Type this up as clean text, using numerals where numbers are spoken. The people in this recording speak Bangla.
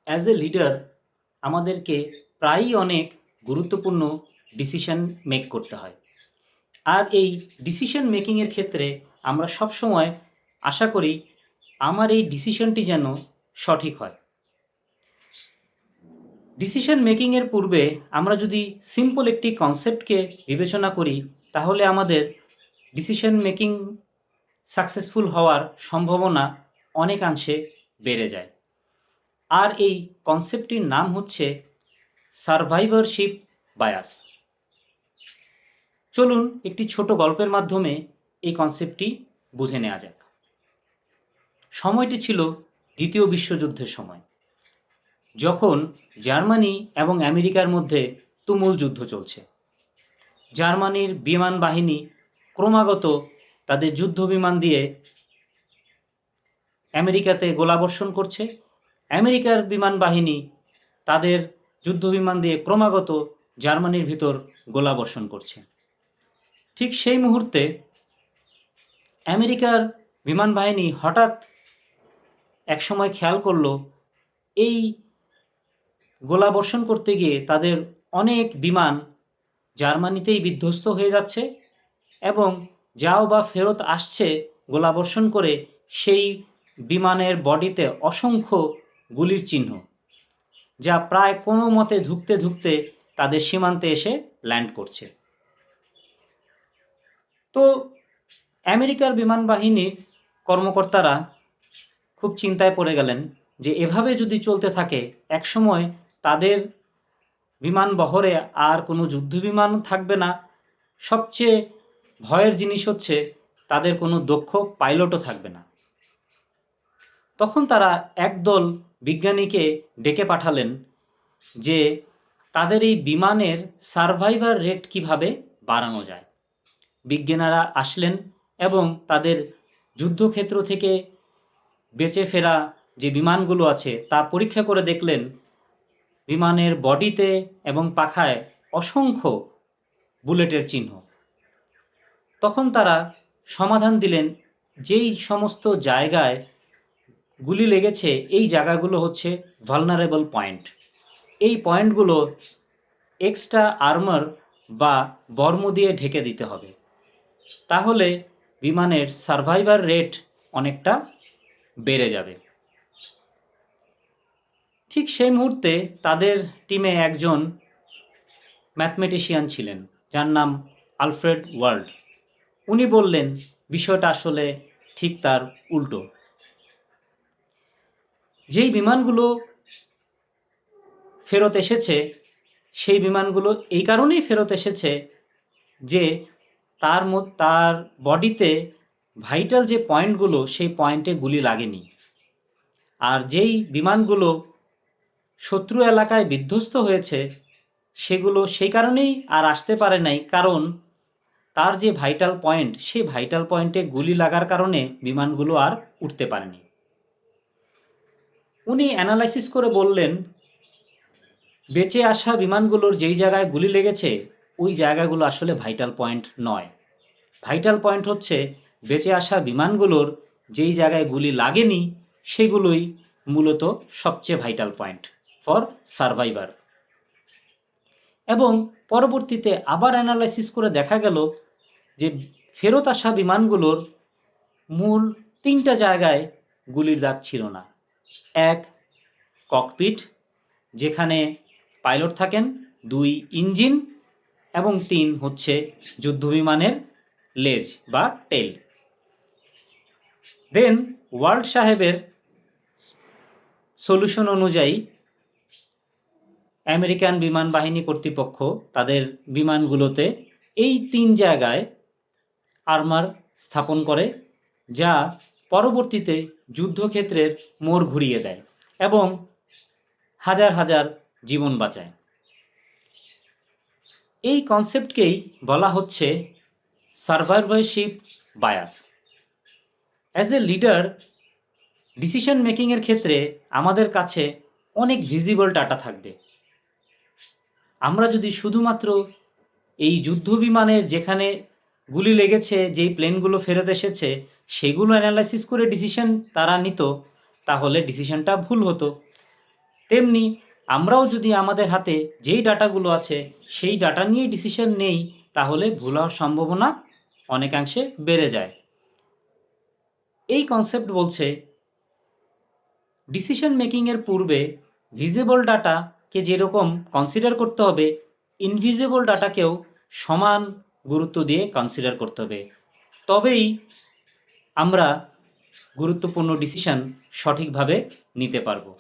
অ্যাজ এ লিডার আমাদেরকে প্রায়ই অনেক গুরুত্বপূর্ণ ডিসিশন মেক করতে হয়। আর এই ডিসিশন মেকিংয়ের ক্ষেত্রে আমরা সবসময় আশা করি আমার এই ডিসিশনটি যেন সঠিক হয়। ডিসিশন মেকিংয়ের পূর্বে আমরা যদি সিম্পল একটি কনসেপ্টকে বিবেচনা করি, তাহলে আমাদের ডিসিশন মেকিং সাকসেসফুল হওয়ার সম্ভাবনা অনেকাংশে বেড়ে যায়। আর এই কনসেপ্টটির নাম হচ্ছে সারভাইভারশিপ বায়াস। চলুন একটি ছোট গল্পের মাধ্যমে এই কনসেপ্টটি বুঝে নেওয়া যাক। সময়টি ছিল দ্বিতীয় বিশ্বযুদ্ধের সময়, যখন জার্মানি এবং আমেরিকার মধ্যে তুমুল যুদ্ধ চলছে। জার্মানির বিমান বাহিনী ক্রমাগত তাদের যুদ্ধ বিমান দিয়ে আমেরিকাতে গোলাবর্ষণ করছে, আমেরিকার বিমান বাহিনী তাদের যুদ্ধ বিমান দিয়ে ক্রমাগত জার্মানির ভিতর গোলাবর্ষণ করছে। ঠিক সেই মুহূর্তে আমেরিকার বিমান বাহিনী হঠাৎ একসময় খেয়াল করলো এই গোলাবর্ষণ করতে গিয়ে তাদের অনেক বিমান জার্মানিতেই বিধ্বস্ত হয়ে যাচ্ছে এবং যাও বা ফেরত আসছে গোলাবর্ষণ করে সেই বিমানের বডিতে অসংখ্য গুলির চিহ্ন, যা প্রায় কোনো মতে ধুঁকতে ধুঁকতে তাদের সীমান্তে এসে ল্যান্ড করছে। তো আমেরিকার বিমান বাহিনীর কর্মকর্তারা খুব চিন্তায় পড়ে গেলেন যে এভাবে যদি চলতে থাকে একসময় তাদের বিমান বহরে আর কোনো যুদ্ধ বিমান থাকবে না। সবচেয়ে ভয়ের জিনিস হচ্ছে তাদের কোনো দক্ষ পাইলটও থাকবে না। তখন তারা একদল বিজ্ঞানীকে ডেকে পাঠালেন যে তাদের এই বিমানের সারভাইভার রেট কিভাবে বাড়ানো যায়। বিজ্ঞানীরা আসলেন এবং তাদের যুদ্ধক্ষেত্র থেকে বেঁচে ফেরা যে বিমানগুলো আছে তা পরীক্ষা করে দেখলেন বিমানের বডিতে এবং পাখায় অসংখ্য বুলেটের চিহ্ন। তখন তারা সমাধান দিলেন যেই সমস্ত জায়গায় গুলি লেগেছে এই জায়গাগুলো হচ্ছে ভালনারেবল পয়েন্ট। এই পয়েন্টগুলো এক্সট্রা আর্মার বা বর্ম দিয়ে ঢেকে দিতে হবে, তাহলে বিমানের সারভাইভার রেট অনেকটা বেড়ে যাবে। ঠিক সেই মুহূর্তে তাদের টিমে একজন ম্যাথমেটিশিয়ান ছিলেন যার নাম আলফ্রেড ওয়ার্ল্ড। উনি বললেন বিষয়টা আসলে ঠিক তার উল্টো। যেই বিমানগুলো ফেরত এসেছে সেই বিমানগুলো এই কারণেই ফেরত এসেছে যে তার বডিতে ভাইটাল যে পয়েন্টগুলো সেই পয়েন্টে গুলি লাগেনি। আর যেই বিমানগুলো শত্রু এলাকায় বিধ্বস্ত হয়েছে সেগুলো সেই কারণেই আর আসতে পারে নাই, কারণ তার যে ভাইটাল পয়েন্ট সেই ভাইটাল পয়েন্টে গুলি লাগার কারণে বিমানগুলো আর উঠতে পারেনি। উনি অ্যানালাইসিস করে বললেন বেঁচে আসা বিমানগুলোর যেই জায়গায় গুলি লেগেছে ওই জায়গাগুলো আসলে ভাইটাল পয়েন্ট নয়। ভাইটাল পয়েন্ট হচ্ছে বেঁচে আসা বিমানগুলোর যেই জায়গায় গুলি লাগেনি সেগুলোই মূলত সবচেয়ে ভাইটাল পয়েন্ট ফর সারভাইভার। এবং পরবর্তীতে আবার অ্যানালাইসিস করে দেখা গেল যে ফেরত আসা বিমানগুলোর মূল 3টা জায়গায় গুলির দাগ ছিল না। 1, ককপিট যেখানে পাইলট থাকেন, 2 ইঞ্জিন এবং 3 হচ্ছে যুদ্ধবিমানের লেজ বা টেল। দেন ওয়ার্ল্ড সাহেবের সলিউশন অনুযায়ী আমেরিকান বিমান বাহিনী কর্তৃপক্ষ তাদের বিমানগুলোতে এই 3 জায়গায় আর্মার স্থাপন করে, যা পরবর্তীতে যুদ্ধক্ষেত্রের মোড় ঘুরিয়ে দেয় এবং হাজার হাজার জীবন বাঁচায়। এই কনসেপ্টকেই বলা হচ্ছে survivorship bias. As a leader decision মেকিংয়ের ক্ষেত্রে আমাদের কাছে অনেক ভিজিবল ডাটা থাকবে। আমরা যদি শুধুমাত্র এই যুদ্ধ বিমানের যেখানে গুলি লেগেছে যেই প্লেনগুলো ফেরত এসেছে সেগুলো অ্যানালাইসিস করে ডিসিশন তারা নিত, তাহলে ডিসিশনটা ভুল হতো। তেমনি আমরাও যদি আমাদের হাতে যেই ডাটাগুলো আছে সেই ডাটা নিয়ে ডিসিশন নেই, তাহলে ভুল হওয়ার সম্ভাবনা অনেকাংশে বেড়ে যায়। এই কনসেপ্ট বলছে ডিসিশন মেকিংয়ের পূর্বে ভিজিবল ডাটাকে যেরকম কনসিডার করতে হবে, ইনভিজিবল ডাটাকেও সমান গুরুত্ব দিয়ে কনসিডার করতে হবে। তবেই আমরা গুরুত্বপূর্ণ ডিসিশন সঠিকভাবে নিতে পারবো।